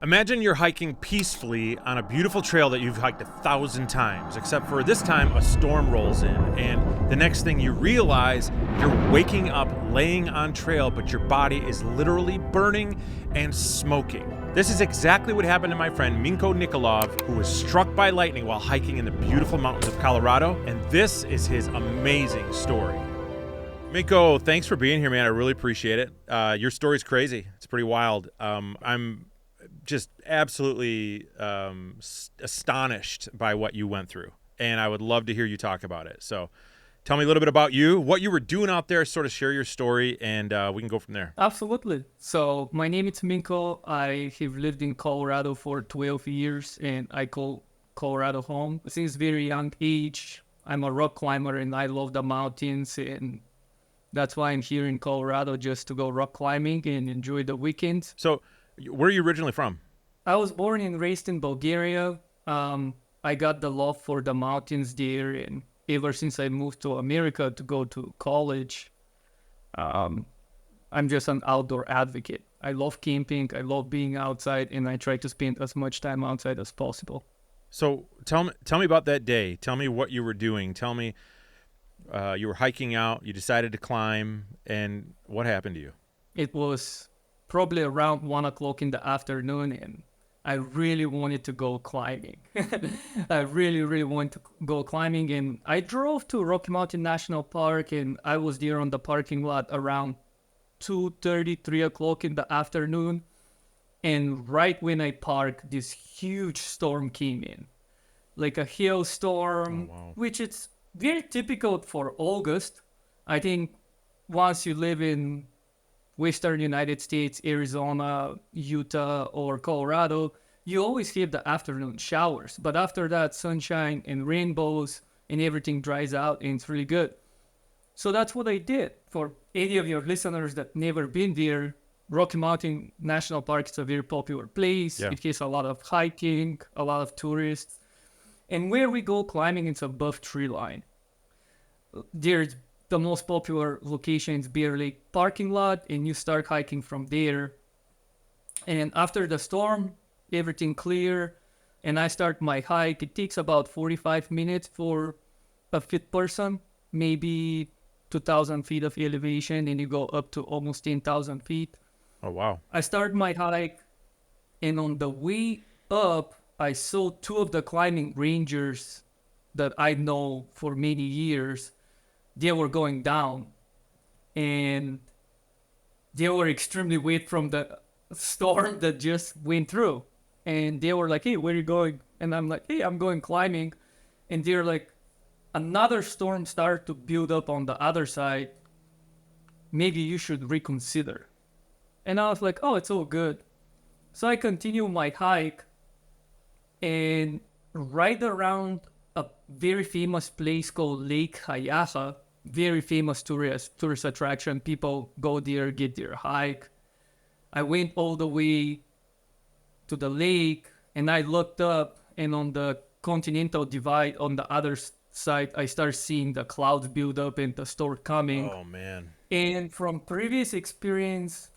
Imagine you're hiking peacefully on a beautiful trail that you've hiked 1,000 times, except for this time a storm rolls in, and the next thing you realize, you're waking up laying on trail, but your body is literally burning and smoking. This is exactly what happened to my friend Minko Nikolov, who was struck by lightning while hiking in the beautiful mountains of Colorado, and this is his amazing story. Minko, thanks for being here, man. I really appreciate it. Your story's crazy. It's pretty wild. I'm just absolutely astonished by what you went through, and I would love to hear you talk about it. So tell me a little bit about you, what you were doing out there, sort of share your story, and we can go from there. Absolutely. So my name is Minko. I have lived in Colorado for 12 years, and I call Colorado home. Since very young age, I'm a rock climber, and I love the mountains, and that's why I'm here in Colorado, just to go rock climbing and enjoy the weekends. So where are you originally from? I was born and raised in Bulgaria. I got the love for the mountains there, and ever since I moved to America to go to college, I'm just an outdoor advocate. I love camping, I love being outside, and I try to spend as much time outside as possible. So tell me about that day. Tell me what you were doing. Tell me you were hiking out, you decided to climb, and what happened to you? It was probably around 1 o'clock in the afternoon, and I really wanted to go climbing. I really wanted to go climbing, and I drove to Rocky Mountain National Park, and I was there on the parking lot around 2:30, 3 o'clock in the afternoon. And right when I parked, this huge storm came in, like a hailstorm, Oh, wow. which is very typical for August. I think once you live in Western United States, Arizona, Utah, or Colorado, you always have the afternoon showers. But after that, sunshine and rainbows and everything dries out, and it's really good. So that's what I did. For any of your listeners that never been there, Rocky Mountain National Park is a very popular place. Yeah. It has a lot of hiking, a lot of tourists. And where we go climbing, it's above tree line. There's the most popular location is Bear Lake parking lot, and you start hiking from there. And after the storm, everything clear, and I start my hike. It takes about 45 minutes for a fit person, maybe 2,000 feet of elevation, and you go up to almost 10,000 feet. Oh, wow. I start my hike, and on the way up, I saw two of the climbing rangers that I know for many years. They were going down, and they were extremely wet from the storm that just went through. And they were like, "Hey, where are you going?" And I'm like, "Hey, I'm going climbing." And they're like, "Another storm started to build up on the other side. Maybe you should reconsider." And I was like, "Oh, it's all good." So I continue my hike, and right around a very famous place called Lake Hayaha, very famous tourist attraction. People go there, get their hike. I went all the way to the lake, and I looked up, and on the continental divide on the other side, I started seeing the clouds build up and the storm coming. Oh, man. And from previous experience,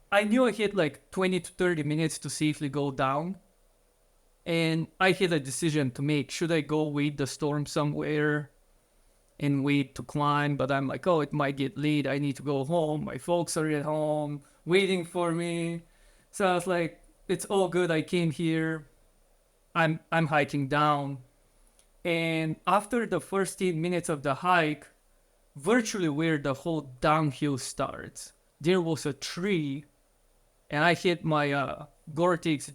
I knew I had like 20 to 30 minutes to safely go down. And I had a decision to make. Should I go wait the storm somewhere and wait to climb? But I'm like, oh, it might get late. I need to go home. My folks are at home waiting for me. So I was like, it's all good. I came here. I'm hiking down. And after the first 10 minutes of the hike, virtually where the whole downhill starts, there was a tree, and I hit my Gore-Tex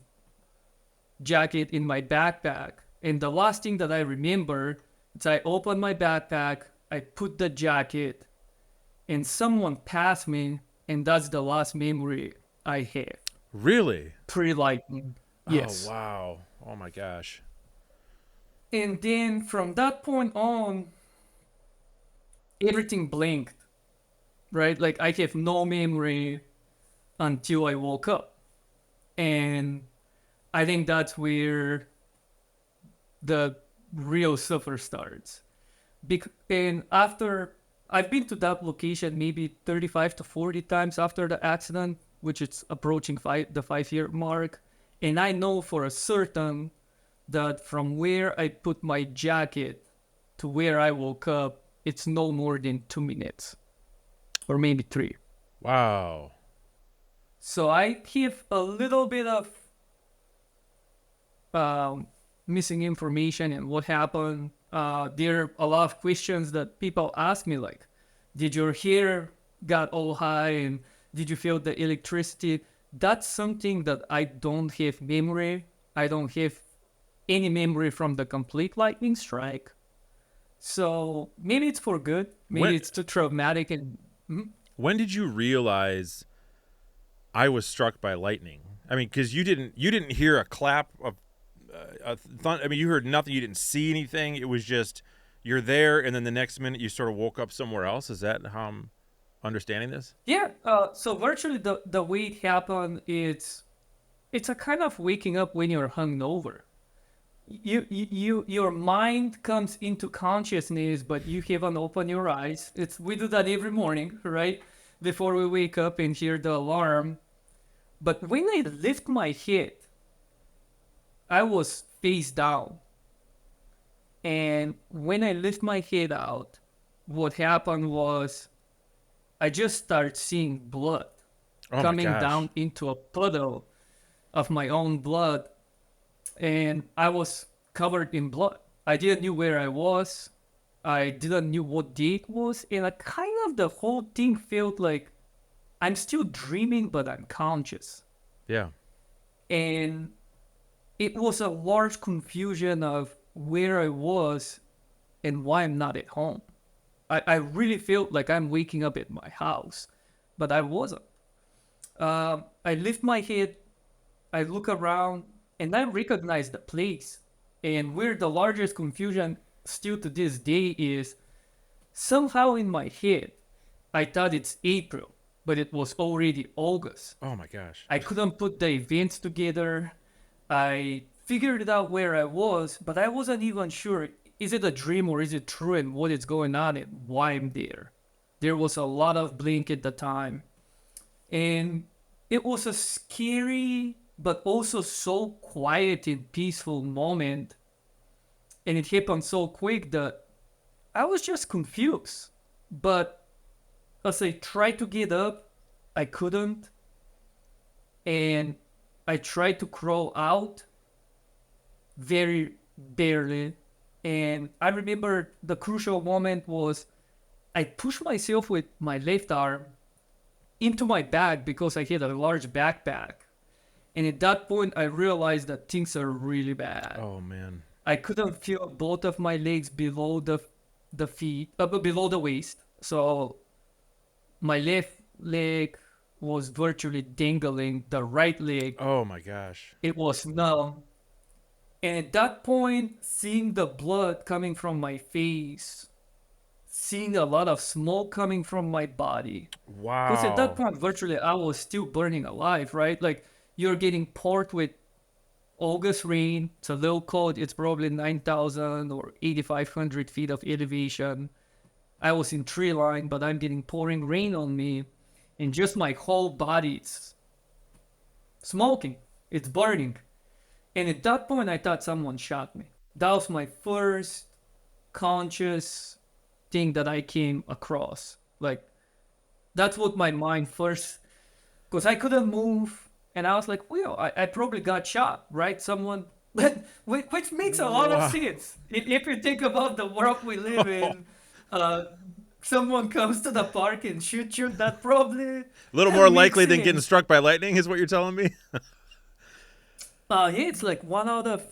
jacket in my backpack. And the last thing that I remember is I opened my backpack, I put the jacket, and someone passed me, and that's the last memory I have. Really? Pre-lightning. Yes. Oh, wow. Oh, my gosh. And then from that point on, everything blinked, right? Like I have no memory until I woke up. And I think that's where the real suffer starts. And after I've been to that location maybe 35 to 40 times after the accident, which is approaching the 5-year mark. And I know for a certain that from where I put my jacket to where I woke up, it's no more than 2 minutes or maybe 3. Wow. So I have a little bit of um, missing information and what happened. There are a lot of questions that people ask me, like, did your hair got all high and did you feel the electricity? That's something that I don't have memory. I don't have any memory from the complete lightning strike. So maybe it's for good. Maybe When it's too traumatic. And when did you realize I was struck by lightning? I mean, because you didn't hear a clap of I mean, you heard nothing. You didn't see anything. It was just you're there, and then the next minute you sort of woke up somewhere else. Is that how I'm understanding this? yeah, so virtually the way it happened, it's a kind of waking up when you're hungover. Your mind comes into consciousness, but you haven't opened your eyes. We do that every morning, right? Before we wake up and hear the alarm. But when I lift my head, I was face down. And when I lift my head out, what happened was I just started seeing blood Oh my coming gosh. down into a puddle of my own blood. And I was covered in blood. I didn't know where I was. I didn't know what day it was. And I kind of, the whole thing felt like I'm still dreaming, but I'm conscious. Yeah. And it was a large confusion of where I was and why I'm not at home. I really felt like I'm waking up at my house, but I wasn't. I lift my head, I look around, and I recognize the place. And where the largest confusion still to this day is, somehow in my head, I thought it's April, but it was already August. Oh my gosh. I couldn't put the events together. I figured it out where I was, but I wasn't even sure, is it a dream or is it true and what is going on and why I'm there. There was a lot of blink at the time. And it was a scary, but also so quiet and peaceful moment. And it happened so quick that I was just confused. But as I tried to get up, I couldn't. And I tried to crawl out very barely. And I remember the crucial moment was I pushed myself with my left arm into my bag because I had a large backpack. And at that point, I realized that things are really bad. Oh man. I couldn't feel both of my legs below the feet, below the waist. So my left leg was virtually dangling. The right leg, Oh my gosh. it was numb. And at that point, seeing the blood coming from my face, seeing a lot of smoke coming from my body. Wow. Because at that point, virtually, I was still burning alive, right? Like, you're getting poured with August rain. It's a little cold. It's probably 9,000 or 8,500 feet of elevation. I was in tree line, but I'm getting pouring rain on me. And just my whole body's smoking. It's burning. And at that point, I thought someone shot me. That was my first conscious thing that I came across. Like, that's what my mind first, because I couldn't move. And I was like, well, I probably got shot, right? Someone, which makes a lot Wow. of sense. If you think about the world we live in, someone comes to the park and shoots you, that probably A little that more makes likely than getting sense. struck by lightning is what you're telling me? Yeah, it's like one out of.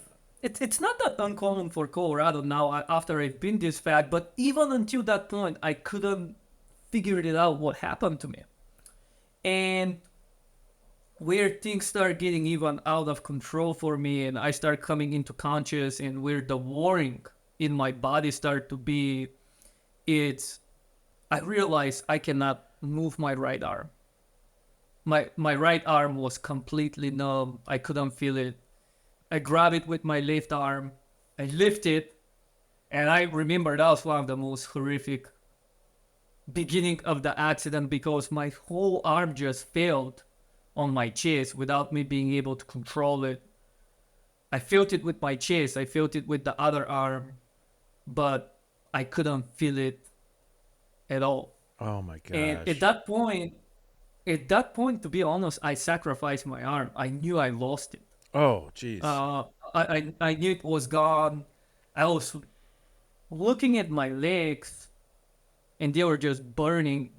It's not that uncommon for Colorado now after I've been this fat, but even until that point, I couldn't figure it out what happened to me. And where things start getting even out of control for me, and I start coming into conscious, and where the warring in my body start to be, it's I realized I cannot move my right arm. My right arm was completely numb. I couldn't feel it. I grab it with my left arm. I lift it. And I remember that was one of the most horrific beginning of the accident because my whole arm just failed on my chest without me being able to control it. I felt it with my chest. I felt it with the other arm, but I couldn't feel it at all. Oh my And gosh. at that point, to be honest, I sacrificed my arm. I knew I lost it. Oh, jeez. Uh, I knew it was gone. I was looking at my legs, and they were just burning,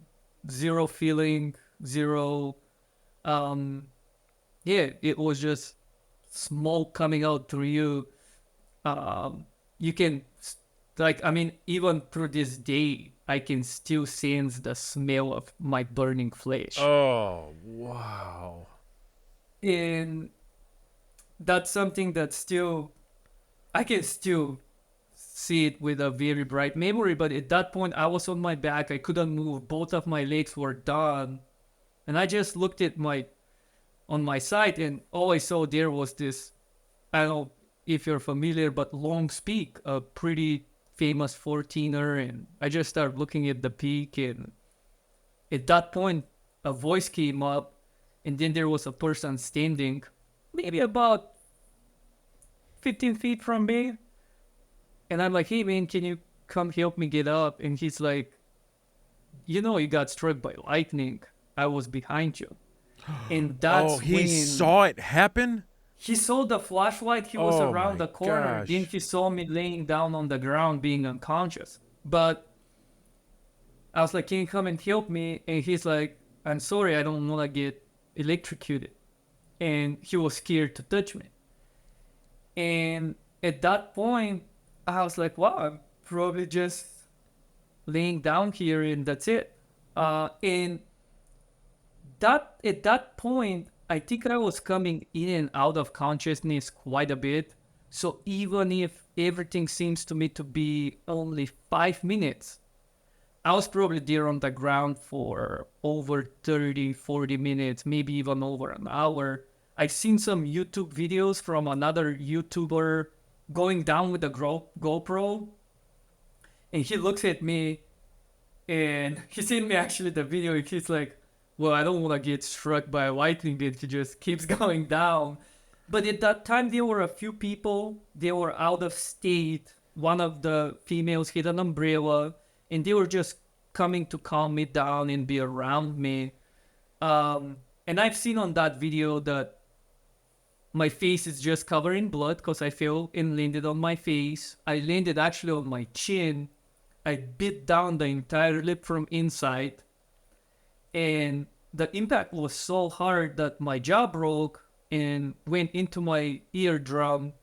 zero feeling, zero. Um, yeah, it was just smoke coming out through you. You can, like, I mean, even through this day, I can still sense the smell of my burning flesh. Oh, wow. And that's something that still, I can still see it with a very bright memory. But at that point, I was on my back. I couldn't move. Both of my legs were done. And I just looked at on my side, and all I saw there was this, I don't know if you're familiar, but long peak, a pretty famous 14er. And I just started looking at the peak, and at that point, a voice came up, and then there was a person standing, maybe about 15 feet from me. And I'm like, hey man, can you come help me get up? And he's like, you got struck by lightning. I was behind you. And Oh, that's he when saw it happen? he saw the flashlight. He was Oh around my the corner. Then gosh. he saw me laying down on the ground being unconscious. But I was like, can you come and help me? And he's like, I'm sorry, I don't want to get electrocuted. And he was scared to touch me. And at that point, I was like, wow, I'm probably just laying down here and that's it. And that at that point, I think I was coming in and out of consciousness quite a bit. So even if everything seems to me to be only 5 minutes, I was probably there on the ground for over 30, 40 minutes, maybe even over an hour. I've seen some YouTube videos from another YouTuber going down with a GoPro, and he looks at me, and he sent me actually the video, and he's like, well, I don't want to get struck by lightning, and he just keeps going down. But at that time, there were a few people, they were out of state. One of the females had an umbrella, and they were just coming to calm me down and be around me. And I've seen on that video that my face is just covered in blood because I fell and landed on my face. I landed actually on my chin. I bit down the entire lip from inside. And the impact was so hard that my jaw broke and went into my eardrum.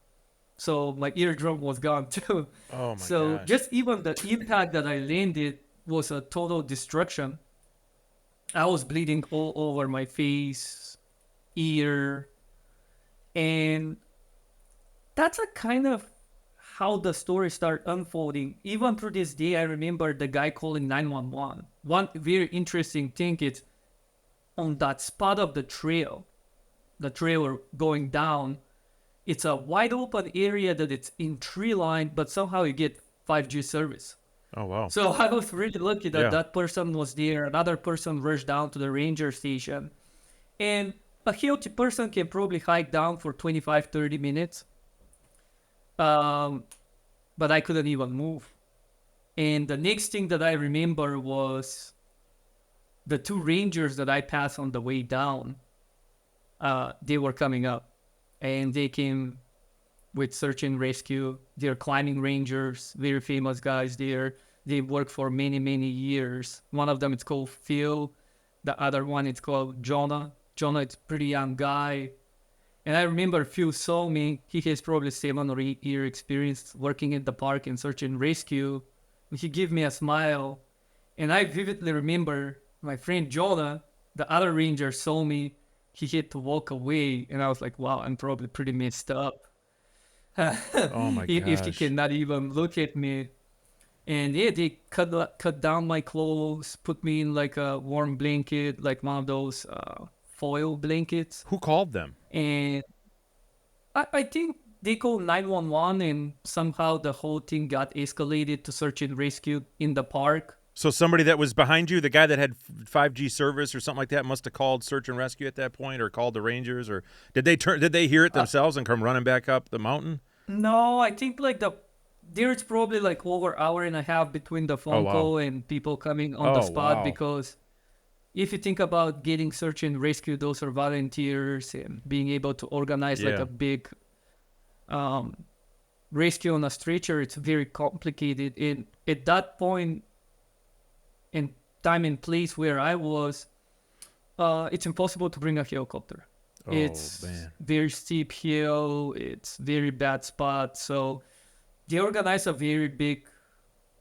So my eardrum was gone too. Oh my So gosh. just even the impact that I landed was a total destruction. I was bleeding all over my face, ear, and that's a kind of how the story started unfolding. Even to this day, I remember the guy calling 911. One very interesting thing is on that spot of the trailer going down, it's a wide open area that it's in tree line, but somehow you get 5G service. Oh wow. So I was really lucky that Yeah. that person was there. Another person rushed down to the ranger station. And a healthy person can probably hike down for 25, 30 minutes. But I couldn't even move. And the next thing that I remember was the two rangers that I passed on the way down. They were coming up, and they came with search and rescue. They're climbing rangers, very famous guys there. They worked for many, many years. One of them is called Phil. The other one is called Jonah. Jonah is a pretty young guy. And I remember Phil saw me. He has probably 7 or 8 year experience working in the park and search and rescue. He gave me a smile. And I vividly remember my friend Jonah, the other ranger, saw me. He had to walk away. And I was like, wow, I'm probably pretty messed up. Oh my If he gosh. cannot even look at me. And yeah, they cut down my clothes, put me in like a warm blanket, like one of those foil blankets. Who called them? And I think they called 911, and somehow the whole thing got escalated to search and rescue in the park. So somebody that was behind you, the guy that had 5G service or something like that, must have called search and rescue at that point, or called the Rangers, or did they turn? Did they hear it themselves and come running back up the mountain? No, I think like there's probably like over hour and a half between the Oh phone wow! call and people coming on the Oh spot, wow! because if you think about getting search and rescue, those are volunteers, and being able to organize like Yeah. a big um, rescue on a stretcher, it's very complicated. And at that point in time and place where I was, it's impossible to bring a helicopter. Oh It's man! very steep hill. It's very bad spot. So they organize a very big,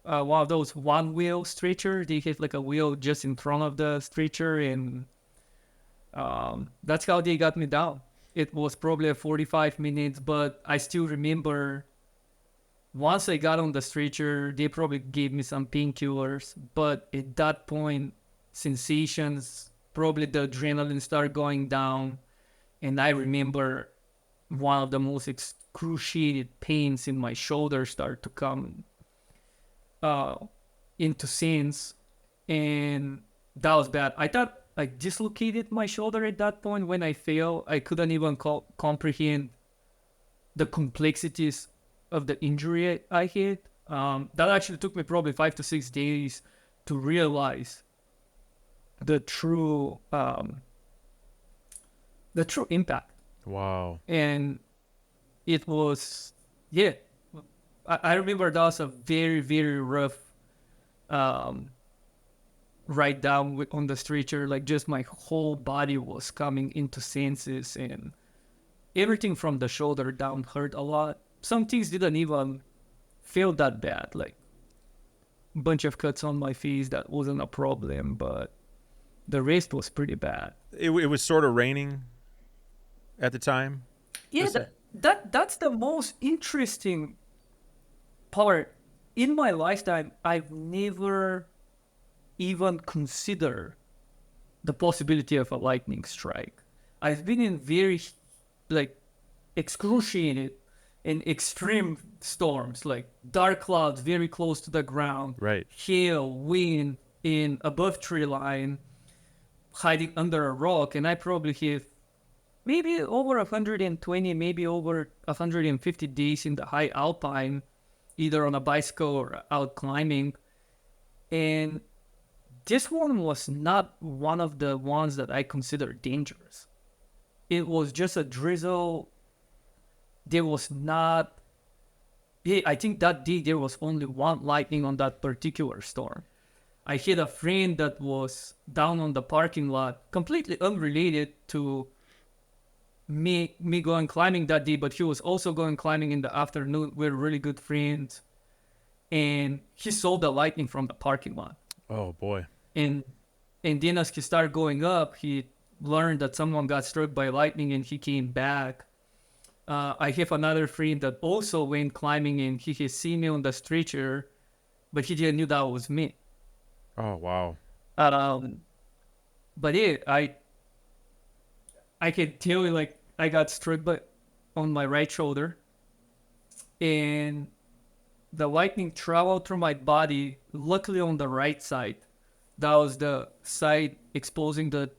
one of those one wheel stretcher. They have like a wheel just in front of the stretcher, and that's how they got me down. It was probably a 45 minutes, but I still remember once I got on the stretcher, they probably gave me some painkillers. But at that point, sensations, probably the adrenaline started going down. And I remember one of the most excruciating pains in my shoulder start to come uh, into sense. And that was bad. I thought I dislocated my shoulder at that point when I fell. I couldn't even comprehend the complexities of the injury I had. That actually took me probably 5 to 6 days to realize the true impact. Wow! And it was, yeah, I remember that was a very, very rough ride down on the stretcher. Like, just my whole body was coming into senses, and everything from the shoulder down hurt a lot. Some things didn't even feel that bad, like a bunch of cuts on my face, that wasn't a problem, but the rest was pretty bad. It was sort of raining at the time. Yeah, that's the most interesting part. In my lifetime, I've never even considered the possibility of a lightning strike. I've been in very, like, excruciating and extreme storms, like dark clouds very close to the ground, Right. hail, wind in above tree line, hiding under a rock, and I probably have maybe over 120, maybe over 150 days in the high alpine, either on a bicycle or out climbing. And this one was not one of the ones that I consider dangerous. It was just a drizzle. There was not, yeah, I think that day there was only one lightning on that particular storm. I had a friend that was down on the parking lot, completely unrelated to me going climbing that day, but he was also going climbing in the afternoon. We're really good friends. And he saw the lightning from the parking lot. Oh boy. And then as he started going up, he learned that someone got struck by lightning, and he came back. I have another friend that also went climbing, and he has seen me on the stretcher, but he didn't knew that was me. Oh wow. But yeah, I can tell you, like, I got struck on my right shoulder, and the lightning traveled through my body, luckily on the right side. That was the side exposing the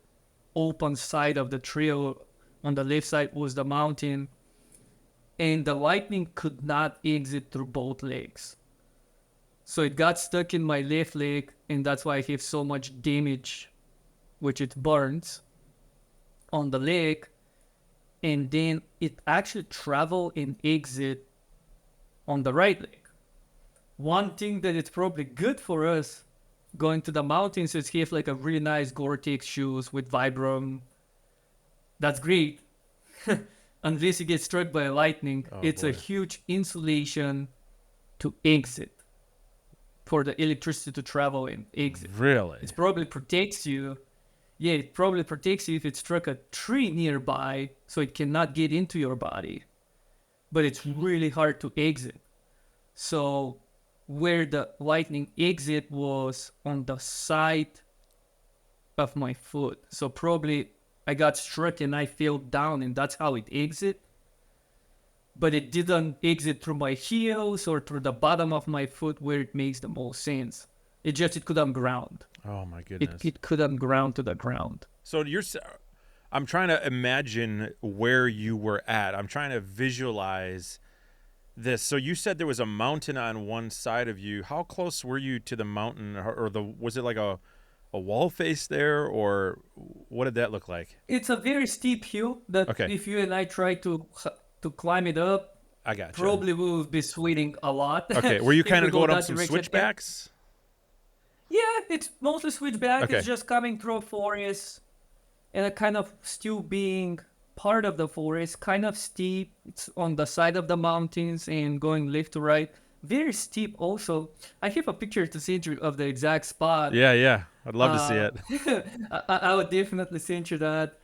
open side of the trail. On the left side was the mountain, and the lightning could not exit through both legs. So it got stuck in my left leg, and that's why I have so much damage, which it burns on the leg. And then it actually traveled and exit on the right leg. One thing that it's probably good for us going to the mountains is have like a really nice Gore-Tex shoes with Vibram. That's great. Unless you get struck by lightning, it's boy. a huge insulation to exit, for the electricity to travel and exit. Really? It probably protects you. Yeah, it probably protects you if it struck a tree nearby, so it cannot get into your body. But it's really hard to exit. So where the lightning exit was on the side of my foot. So probably I got struck and I fell down, and that's how it exit. But it didn't exit through my heels or through the bottom of my foot, where it makes the most sense. It couldn't ground. Oh my It goodness. it couldn't ground to the ground. So I'm trying to imagine where you were at. I'm trying to visualize this. So you said there was a mountain on one side of you. How close were you to the mountain, or was it like a wall face there, or what did that look like? It's a very steep hill that Okay, if you and I try to climb it up, I got you. probably we will be sweating a lot. Okay, were you if kind we of go going up that some direction. switchbacks? Yeah, it's mostly switchback. Okay, It's just coming through a forest and a kind of still being part of the forest, kind of steep. It's on the side of the mountains and going left to right. Very steep also. I have a picture to send you of the exact spot. yeah. I'd love to see Uh, it. I would definitely send you that.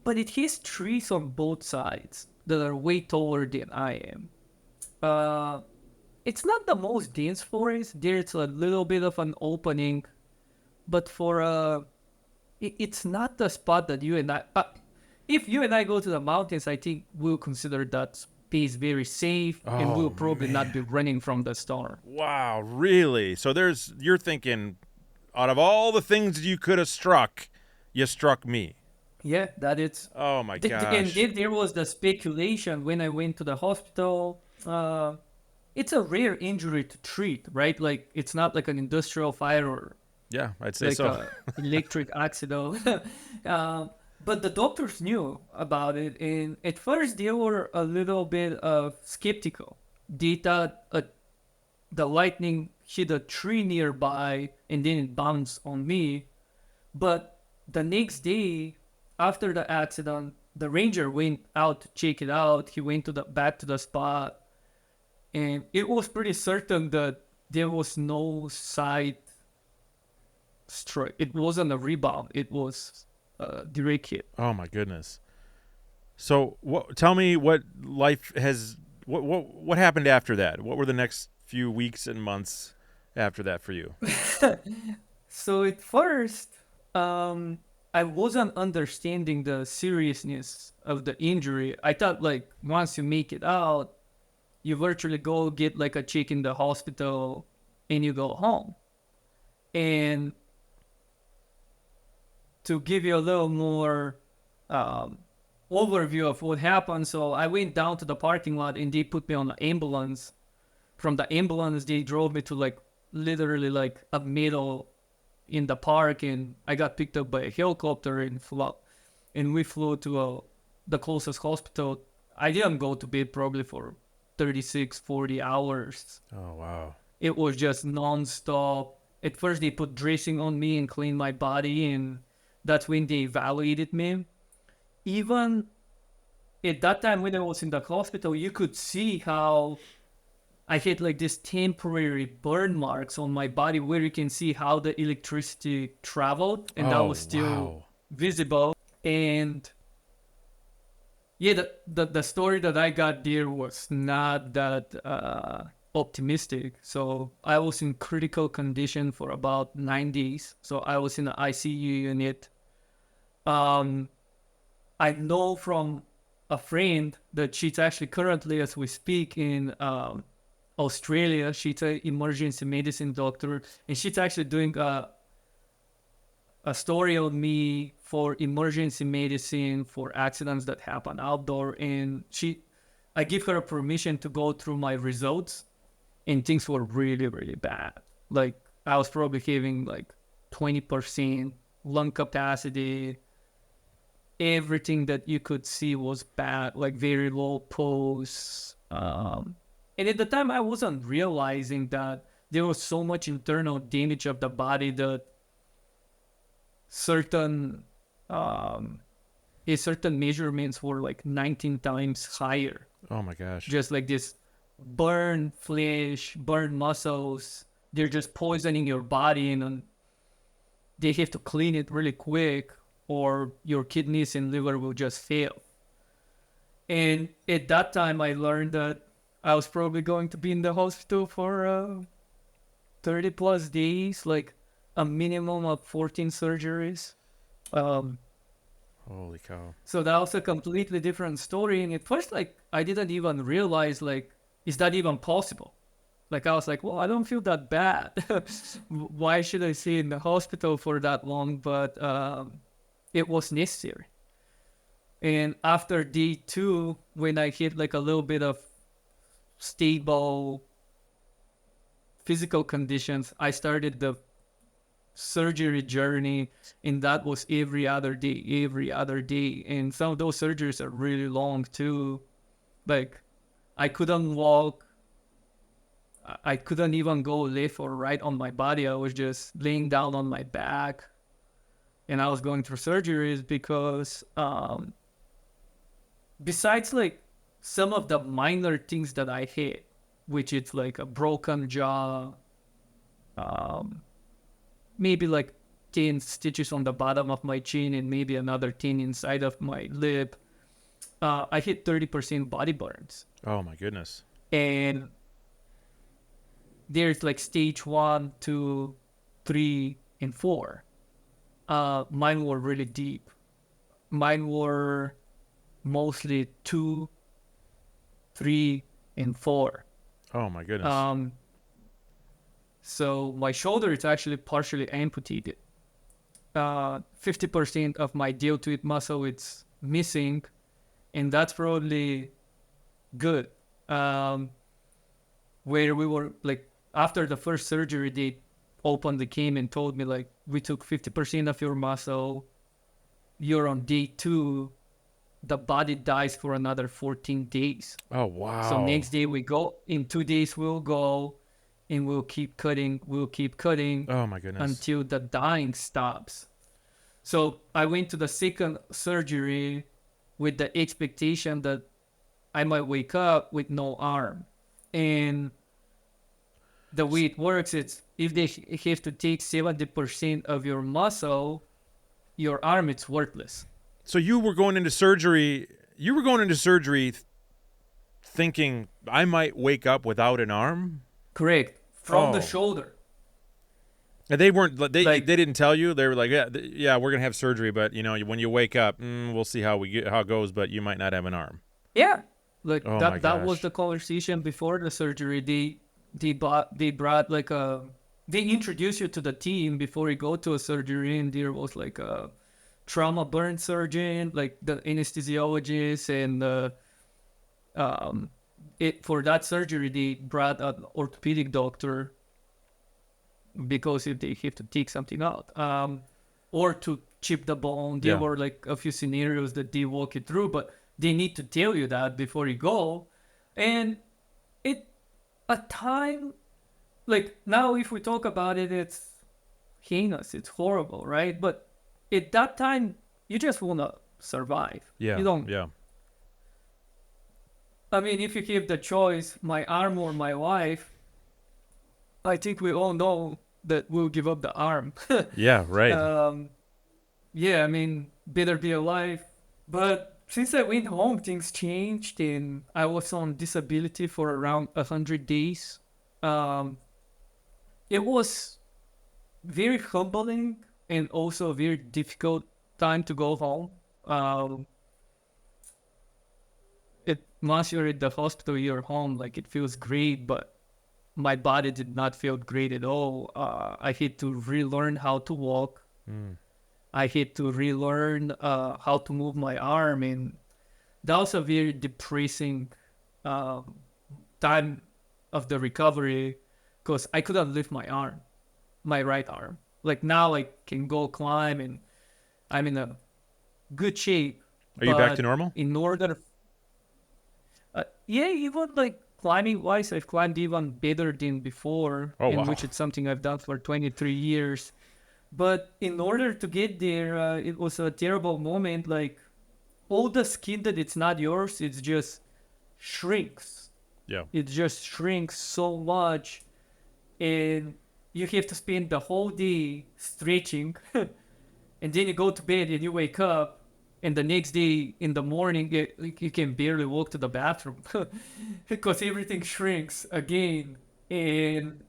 But it has trees on both sides that are way taller than I am. Uh, it's not the most dense forest. There's a little bit of an opening, but it's not the spot that you and I. If you and I go to the mountains, I think we'll consider that space very safe, and we'll Oh probably not be man. running from the storm. Wow, really? So you're thinking, out of all the things you could have struck, you struck me. Yeah, that is. Oh my And gosh. then there was the speculation when I went to the hospital. It's a rare injury to treat, right? Like it's not like an industrial fire or Yeah, I'd say like so. a electric accident. But the doctors knew about it, and at first they were a little bit skeptical. They thought the lightning hit a tree nearby and then it bounced on me. But the next day, after the accident, the ranger went out to check it out. He went to the back to the spot, and it was pretty certain that there was no side strike. It wasn't a rebound. It was a direct hit. Oh my goodness. So tell me what life has what happened after that? What were the next few weeks and months after that for you? So at first, I wasn't understanding the seriousness of the injury. I thought like once you make it out, you virtually go get like a check in the hospital and you go home. And to give you a little more um, overview of what happened, so I went down to the parking lot and they put me on an ambulance. From the ambulance, they drove me to like literally like a middle in the park, and I got picked up by a helicopter and we flew to the closest hospital. I didn't go to bed probably for 36, 40 hours. Oh wow. It was just non-stop. At first, they put dressing on me and cleaned my body, and that's when they evaluated me. Even at that time when I was in the hospital, you could see how I had like this temporary burn marks on my body where you can see how the electricity traveled, and that Oh was still wow. visible. And yeah, the story that I got there was not that optimistic. So I was in critical condition for about 9 days. So I was in the ICU unit. Um, I know from a friend that she's actually currently, as we speak, in Australia. She's an emergency medicine doctor, and she's actually doing a story on me for emergency medicine for accidents that happen outdoor. And I give her permission to go through my results, and things were really, really bad. Like I was probably having like 20% lung capacity. Everything that you could see was bad, like very low pulse. And at the time, I wasn't realizing that there was so much internal damage of the body that certain certain measurements were like 19 times higher. Oh my gosh. Just like this burn flesh, burn muscles. They're just poisoning your body, and they have to clean it really quick, or your kidneys and liver will just fail. And at that time, I learned that I was probably going to be in the hospital for 30 plus days, like a minimum of 14 surgeries. Um, Holy cow. so that was a completely different story. And at first, like, I didn't even realize, like, is that even possible? Like I was like, well, I don't feel that bad. Why should I stay in the hospital for that long? But it was necessary. And after day 2, when I hit like a little bit of stable physical conditions, I started the surgery journey, and that was every other day. And some of those surgeries are really long too. Like I couldn't walk. I couldn't even go left or right on my body. I was just laying down on my back, and I was going through surgeries because besides like some of the minor things that I hit, which is like a broken jaw, maybe like 10 stitches on the bottom of my chin and maybe another 10 inside of my lip, I hit 30% body burns. Oh my goodness. And there's like stage 1, 2, 3, and 4. Mine were really deep. Mine were mostly 2, 3, and 4. Oh my goodness. So my shoulder is actually partially amputated. 50% of my deltoid muscle is missing, and that's probably good. Where we were like, after the first surgery, they opened the came and told me like, we took 50% of your muscle. You're on day 2. The body dies for another 14 days. Oh wow. So next day we go. In 2 days we'll go, and we'll keep cutting. Oh my goodness. Until the dying stops. So I went to the second surgery with the expectation that I might wake up with no arm. And the way it works is if they have to take 70% of your muscle, your arm is worthless. So you were going into surgery. Thinking I might wake up without an arm. Correct. From the Oh. shoulder. And they weren't. They Like- didn't tell you. They were like, yeah, we're gonna have surgery, but when you wake up, we'll see how it goes, but you might not have an arm. Yeah. Like Oh my that was gosh. the conversation before the surgery. They brought like they introduce you to the team before you go to a surgery, and there was like a trauma burn surgeon, like the anesthesiologist, and for that surgery they brought an orthopedic doctor because if they have to take something out, or to chip the bone. There Yeah. were like a few scenarios that they walk you through, but they need to tell you that before you go. And at time, like now if we talk about it, it's heinous, it's horrible, right? But at that time, you just want to survive. Yeah. You don't. Yeah. I mean, if you give the choice, my arm or my wife, I think we all know that we'll give up the arm. Yeah. Right. Yeah, I mean, better be alive. But since I went home, things changed, and I was on disability for around 100 days. It was very humbling and also a very difficult time to go home. Once you're at the hospital, you're home, like it feels great, but my body did not feel great at all. I had to relearn how to walk. I had to relearn how to move my arm, and that was a very depressing time of the recovery because I couldn't lift my right arm. Like now I can go climb, and I'm in a good shape. Are you back but to normal? In order, yeah, even like climbing wise, I've climbed even better than before, Oh, wow. which is something I've done for 23 years. But in order to get there, it was a terrible moment. Like all the skin that it's not yours, it just shrinks. Yeah. It just shrinks so much, and you have to spend the whole day stretching, and then you go to bed and you wake up, and the next day in the morning you can barely walk to the bathroom because everything shrinks again, and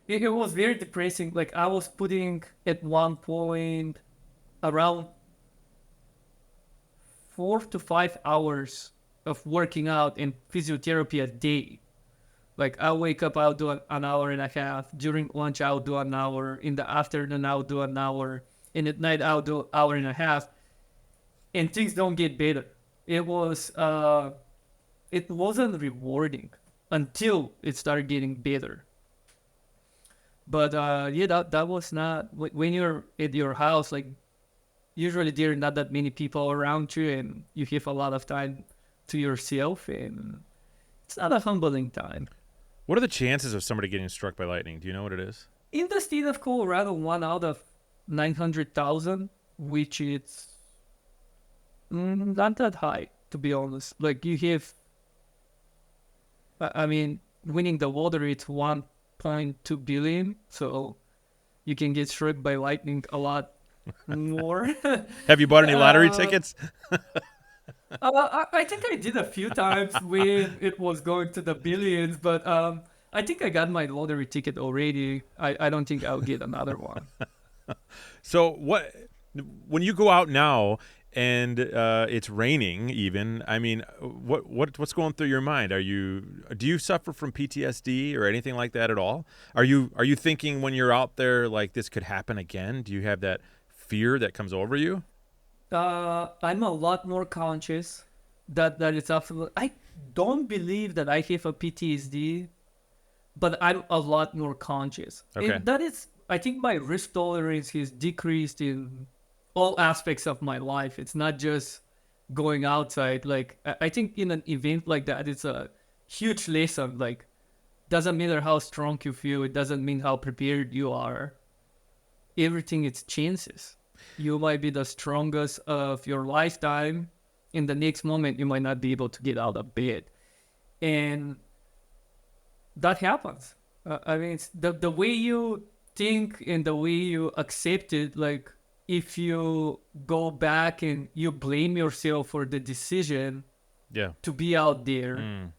it was very depressing. Like I was putting at one point around 4 to 5 hours of working out and physiotherapy a day. Like I'll wake up, I'll do an hour and a half. During lunch, I'll do an hour. In the afternoon, I'll do an hour. And at night, I'll do an hour and a half. And things don't get better. It was it wasn't rewarding until it started getting better. But yeah, that was not when you're at your house. Like usually there are not that many people around you, and you have a lot of time to yourself, and it's not a humbling time. What are the chances of somebody getting struck by lightning? Do you know what it is? In the state of Colorado, 1 out of 900,000, which is not that high, to be honest. Like you have, I mean, winning the lottery, it's 1.2 billion, so you can get struck by lightning a lot more. Have you bought any lottery tickets? I think I did a few times when it was going to the billions, but I think I got my lottery ticket already. I don't think I'll get another one. So when you go out now and it's raining even, I mean, what's going through your mind? Do you suffer from PTSD or anything like that at all? Are you thinking when you're out there like this could happen again? Do you have that fear that comes over you? I'm a lot more conscious that it's absolutely. I don't believe that I have a PTSD, but I'm a lot more conscious. Okay. And that is, I think my risk tolerance has decreased in all aspects of my life. It's not just going outside. Like I think in an event like that, it's a huge lesson. Like doesn't matter how strong you feel. It doesn't mean how prepared you are. Everything is chances. You might be the strongest of your lifetime. In the next moment, you might not be able to get out of bed. And that happens. I mean, it's the way you think and the way you accept it, like if you go back and you blame yourself for the decision to be out there,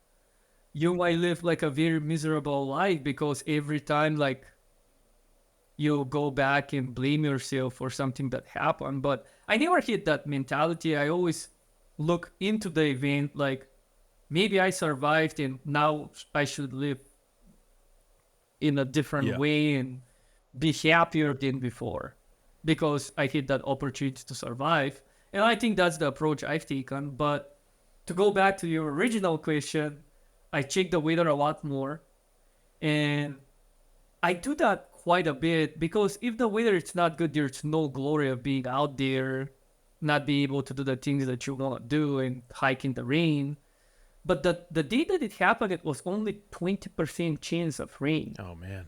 you might live like a very miserable life because every time like you go back and blame yourself for something that happened. But I never hit that mentality. I always look into the event like maybe I survived and now I should live in a different way and be happier than before because I had that opportunity to survive. And I think that's the approach I've taken. But to go back to your original question, I check the weather a lot more. And I do that quite a bit because if the weather is not good, there's no glory of being out there, not being able to do the things that you want to do and hike in the rain. But the day that it happened, it was only 20% chance of rain. Oh, man.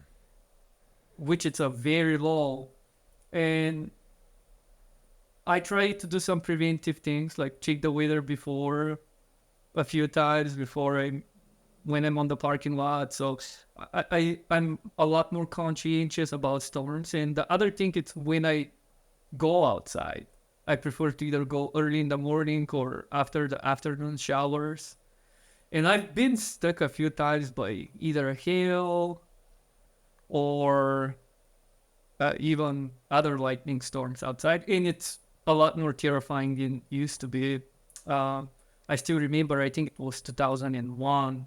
Which is a very low. And I try to do some preventive things like check the weather before a few times before when I'm on the parking lot. So I'm a lot more conscientious about storms. And the other thing is when I go outside, I prefer to either go early in the morning or after the afternoon showers. And I've been stuck a few times by either hail or even other lightning storms outside. And it's a lot more terrifying than it used to be. I still remember, I think it was 2001.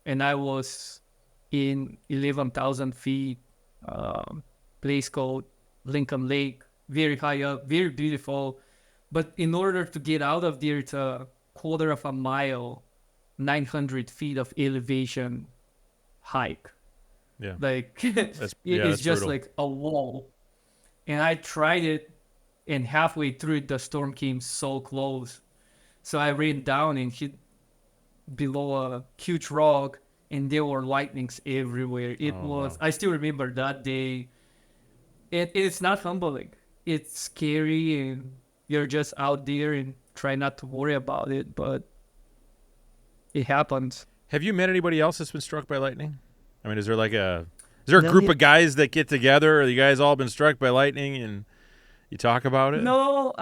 And I was in 11,000 feet, place called Lincoln Lake, very high up, very beautiful. But in order to get out of there, it's a quarter of a mile, 900 feet of elevation hike. Yeah. Like, it's just brutal. like a wall. And I tried it, and halfway through it, the storm came so close. So I ran down and hit below a huge rock, and there were lightnings everywhere. Wow. I still remember that day. It's not humbling. It's scary, and you're just out there and try not to worry about it, but it happens. Have you met anybody else that's been struck by lightning? I mean, is there a group of guys that get together? Or you guys all been struck by lightning and you talk about it? No,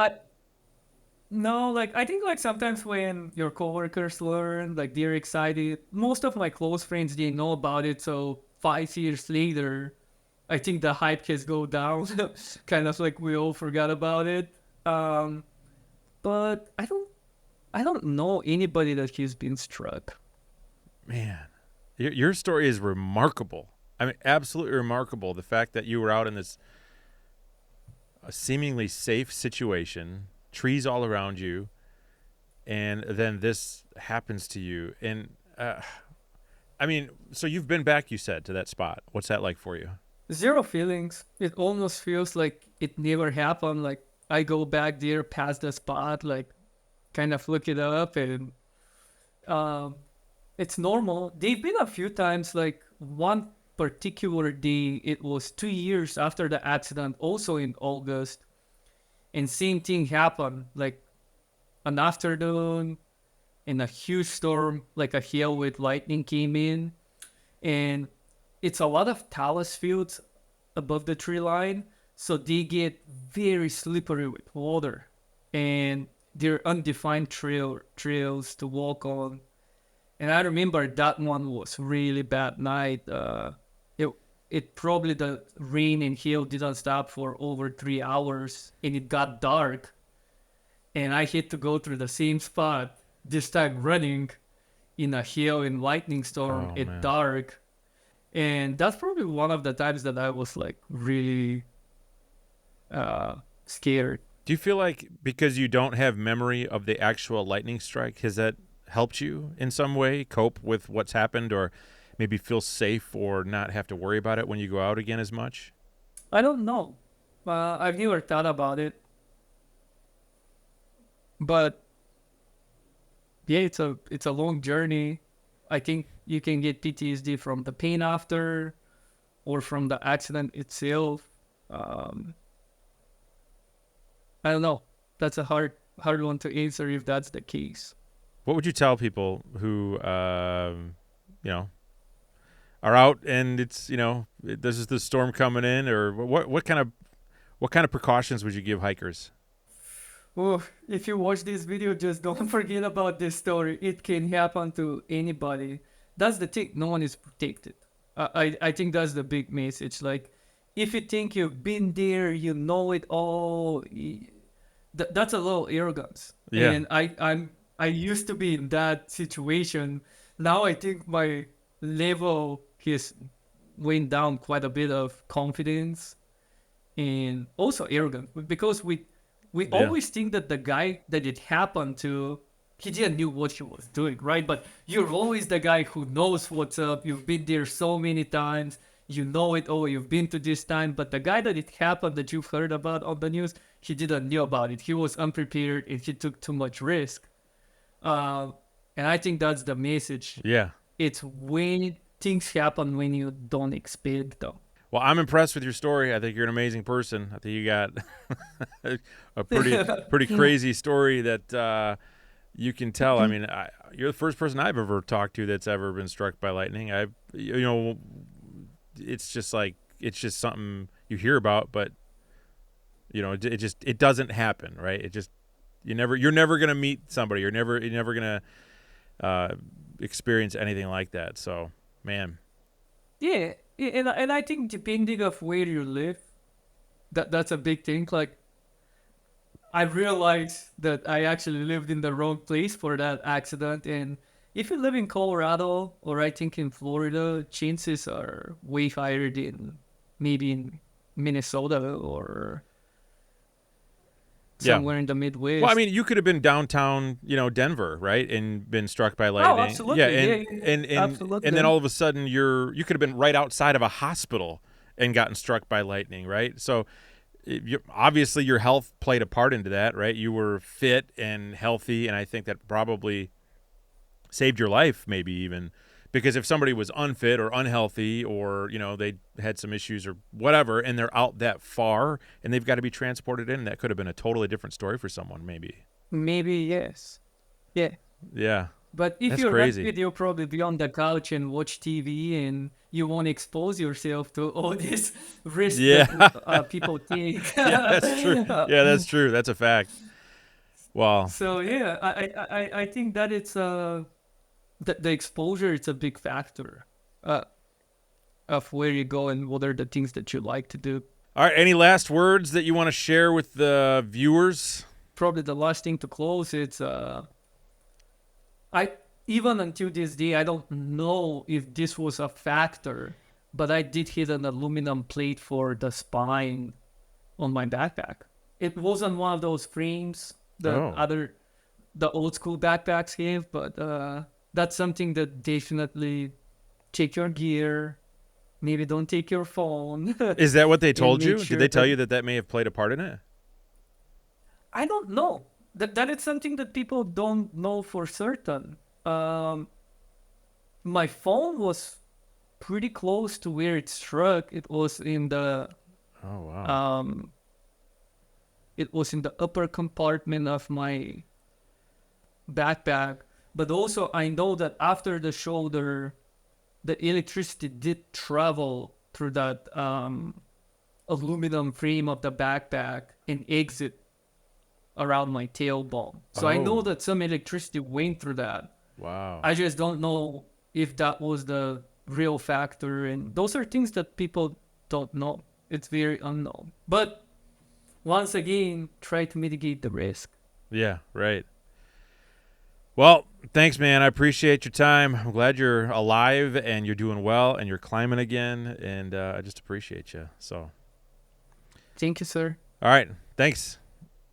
like I think like sometimes when your coworkers learn, like they're excited. Most of my close friends didn't know about it, so 5 years later, I think the hype has go down. Kind of like we all forgot about it. But I don't know anybody that has been struck. Man, Your story is remarkable. I mean, absolutely remarkable. The fact that you were out in this seemingly safe situation, trees all around you, and then this happens to you. And I mean, so you've been back, you said, to that spot. What's that like for you? Zero feelings. It almost feels like it never happened. Like I go back there past the spot, like kind of look it up, and um, it's normal. They've been a few times. Like one particular day, it was 2 years after the accident, also in August, and same thing happened. Like an afternoon, and a huge storm, like a hail with lightning came in, and it's a lot of talus fields above the tree line, so they get very slippery with water, and they're undefined trails to walk on. And I remember that one was really bad night. It it probably the rain and hail didn't stop for over 3 hours, and it got dark, and I had to go through the same spot this time running in a hail and lightning storm Oh, at man. dark. And that's probably one of the times that I was like really scared. Do you feel like because you don't have memory of the actual lightning strike, has that helped you in some way cope with what's happened, or maybe feel safe or not have to worry about it when you go out again as much? I don't know. I've never thought about it, but yeah, it's a long journey. I think you can get PTSD from the pain after, or from the accident itself. Um, I don't know. That's a hard one to answer if that's the case. What would you tell people who, you know, are out and it's, this is the storm coming in, or what kind of precautions would you give hikers? Oh, if you watch this video, just don't forget about this story. It can happen to anybody. That's the thing. No one is protected. I think that's the big message. Like, if you think you've been there, you know it all. That's a little arrogance. Yeah. And I used to be in that situation. Now I think my level has went down quite a bit of confidence and also arrogant, because we Yeah. always think that the guy that it happened to, he didn't knew what he was doing, right? But you're always the guy who knows what's up. You've been there so many times. You know it all. You've been to this time. But the guy that it happened, that you've heard about on the news, he didn't know about it. He was unprepared and he took too much risk. And I think that's the message. Yeah. It's when things happen when you don't expect them. Well, I'm impressed with your story. I think you're an amazing person. I think you got a pretty crazy story that you can tell. I mean, you're the first person I've ever talked to that's ever been struck by lightning. It's just something you hear about, but it doesn't happen, right? You're never gonna meet somebody. You're never gonna experience anything like that. So, man. Yeah, and I think depending of where you live, that's a big thing. Like, I realized that I actually lived in the wrong place for that accident. And if you live in Colorado, or I think in Florida, chances are way higher than maybe in Minnesota or Yeah. somewhere in the Midwest. Well, I mean, you could have been downtown, Denver, right, and been struck by lightning. absolutely. Yeah, Yeah, and absolutely. then all of a sudden you could have been right outside of a hospital and gotten struck by lightning, right? So obviously your health played a part into that, right? You were fit and healthy, and I think that probably saved your life, maybe even. Because if somebody was unfit or unhealthy, or they had some issues or whatever, and they're out that far and they've got to be transported in, that could have been a totally different story for someone, maybe. Maybe, yes. Yeah. Yeah. But if That's you're crazy. not fit, you'll probably be on the couch and watch TV, and you won't expose yourself to all this risk that people take. Yeah, that's true. Yeah, that's true. That's a fact. Wow. So yeah, I think that it's the exposure is a big factor of where you go and what are the things that you like to do. All right. Any last words that you want to share with the viewers? Probably the last thing to close, it's I even until this day, I don't know if this was a factor, but I did hit an aluminum plate for the spine on my backpack. It wasn't one of those frames that Oh. the old school backpacks have, but that's something that definitely check your gear. Maybe don't take your phone. Is that what they And told make you? Did sure they tell that you that that may have played a part in it? I don't know. That is something that people don't know for certain. My phone was pretty close to where it struck. Oh, wow. Um, it was in the upper compartment of my backpack. But also, I know that after the shoulder, the electricity did travel through that aluminum frame of the backpack and exit around my tailbone. So I know Oh. that some electricity went through that. Wow. I just don't know if that was the real factor. And those are things that people don't know. It's very unknown. But once again, try to mitigate the risk. Yeah, right. Well, thanks, man. I appreciate your time. I'm glad you're alive and you're doing well and you're climbing again. And I just appreciate you. So, Thank you, sir. all right. Thanks.